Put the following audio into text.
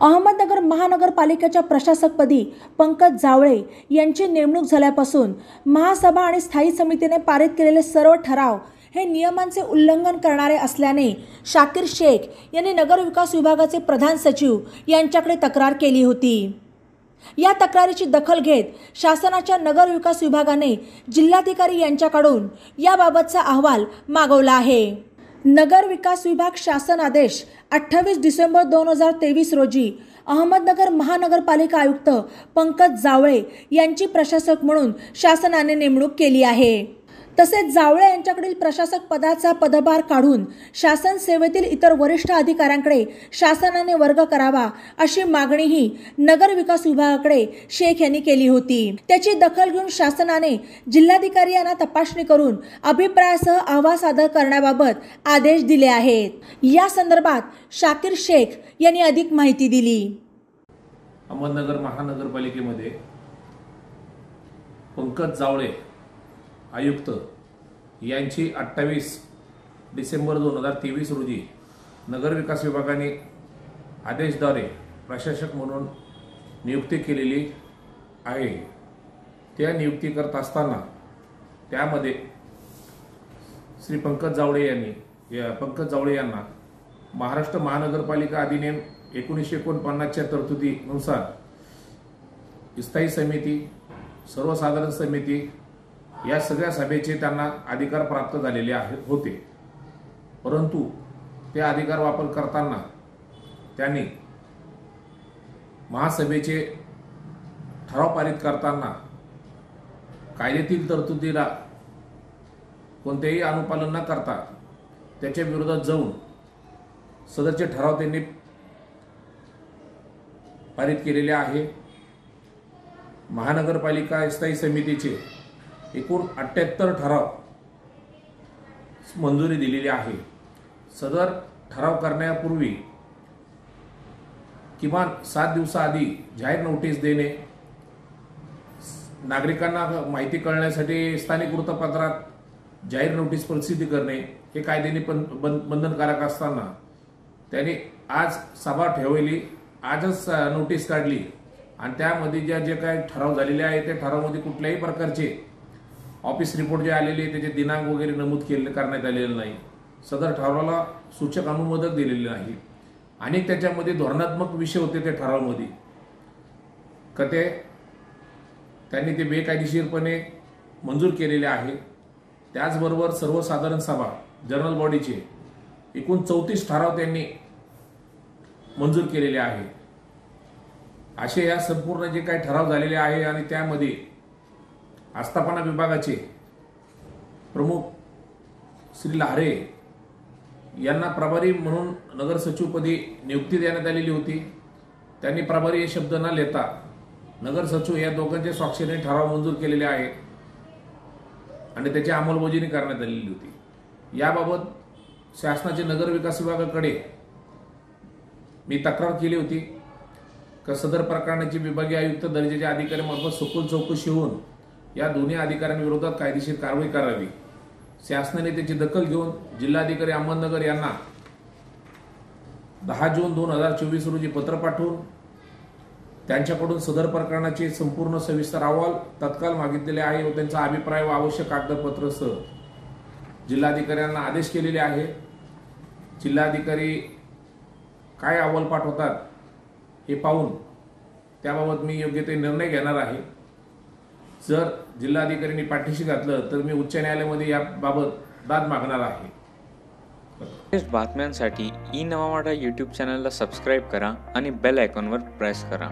अहमदनगर महानगरपालिकेच्या प्रशासकपदी पंकज जावळे यांची नेमणूक झाल्यापासून महासभा आणि स्थायी समितीने पारित केलेले सर्व ठराव हे नियमांचे उल्लंघन करणारे असल्याने शाकीर शेख यांनी नगर विकास विभागाचे प्रधान सचिव यांच्याकडे तक्रार केली होती। या तक्रारीची दखल घेत शासनाच्या नगर विकास विभागाने जिल्हाधिकारी यांच्याकडून याबाबतचा अहवाल मागवला आहे। नगर विकास विभाग शासन आदेश 28 डिसेंबर 2023 रोजी अहमदनगर महानगरपालिका आयुक्त पंकज जावळे यांची प्रशासक म्हणून शासनाने नेमणूक केली आहे। तसेच जावळे यांच्याकडील प्रशासक पदाचा पदभार काढून शासन सेवेतील इतर वरिष्ठ अधिकाऱ्यांकडे शासनाने वर्ग करावा अशी मागणीही नगर विकास विभागाकडे शेख यांनी केली होती। त्याची दखल घेऊन शासनाने जिल्हाधिकारी यांना तपासणी करून अभिप्रायासह अहवाल सादर करण्याबाबत आदेश दिले आहेत। या संदर्भात शाकीर शेख यांनी अधिक माहिती दिली। अहमदनगर महानगरपालिकेमध्ये पंकज जावळे आयुक्त यांची 28 डिसेंबर 2023 रोजी नगर विकास विभागाने आदेशद्वारे प्रशासक म्हणून नियुक्ती केलेली आहे। त्या नियुक्ती करत असताना त्यामध्ये श्री पंकज जावळे यांना महाराष्ट्र महानगरपालिका अधिनियम 1949च्या तरतुदीनुसार स्थायी समिती, सर्वसाधारण समिती या सगळ्या सभेचे त्यांना अधिकार प्राप्त झालेले होते, परंतु ते अधिकार वापर करताना त्यांनी महासभेचे ठराव पारित करताना कायद्यातील तरतुदीला कोणतेही अनुपालन न करता त्याच्या विरोधात जाऊन सदरचे ठराव त्यांनी पारित केलेले आहे। महानगरपालिका स्थायी समितीचे एकूण 78 ठराव मंजुरी दिलेली आहे। सदर ठराव करण्यापूर्वी किमान 7 दिवसाआधी जाहीर नोटीस देणे, नागरिकांना माहिती कळण्यासाठी स्थानिक वृत्तपत्रात जाहीर नोटीस प्रसिद्ध करणे हे कायद्याने बंधनकारक असताना त्यांनी आज सभा ठेवली, आजच नोटीस काढली आणि त्यामध्ये जे काही ठराव झालेले आहे त्या ठरावामध्ये कुठल्याही प्रकारचे ऑफिस रिपोर्ट जे आलेले त्याचे दिनांक वगैरे नमूद करण्यात आलेले नाही। सदर ठरावाला सूचक अनुमोदक दिलेले नाही आणि त्याच्यामध्ये धोरणात्मक विषय होते त्या ठरावामध्ये त्यांनी ते बेकायदेशीरपणे मंजूर केलेले आहे। त्याचबरोबर सर्वसाधारण सभा जनरल बॉडीचे एकूण 34 ठराव त्यांनी मंजूर केलेले आहे। असे या संपूर्ण जे काही ठराव झालेले आहे आणि त्यामध्ये आस्थापना विभागाचे प्रमुख श्री लहारे यांना प्रभारी म्हणून नगर सचिवपदी नियुक्ती देण्यात आलेली होती। त्यांनी प्रभारी हे शब्द न लेता नगर सचिव या दोघांच्या स्वाक्षरीने ठराव मंजूर केलेले आहेत आणि त्याची अंमलबजावणी करण्यात आलेली होती। याबाबत शासनाचे नगर विकास विभागाकडे मी तक्रार केली होती की सदर प्रकरणाची विभागीय आयुक्त दर्जाच्या अधिकाऱ्यांमार्फत सखोल चौकशी होऊन या दोन्ही अधिकाऱ्यांविरोधात कायदेशीर कारवाई करावी। शासनाने त्याची दखल घेऊन जिल्हाधिकारी अहमदनगर यांना 10 जून 2024 रोजी पत्र पाठवून त्यांच्याकडून सदर प्रकरणाचे संपूर्ण सविस्तर अहवाल तत्काळ मागितलेले आहे व त्यांचा अभिप्राय व आवश्यक कागदपत्रासह जिल्हाधिकाऱ्यांना आदेश केलेले आहे। जिल्हाधिकारी काय अहवाल पाठवतात हे पाहून त्याबाबत मी योग्य ते निर्णय घेणार आहे। जर जिल्हाधिकाऱ्यांनी पाठीशी घातलं तर मी उच्च न्यायालयामध्ये याबाबत दाद मागणार आहे। लेटेस्ट बातम्यांसाठी ई नवा मराठा यूट्यूब चॅनलला सबस्क्राईब करा आणि बेल आयकॉनवर प्रेस करा।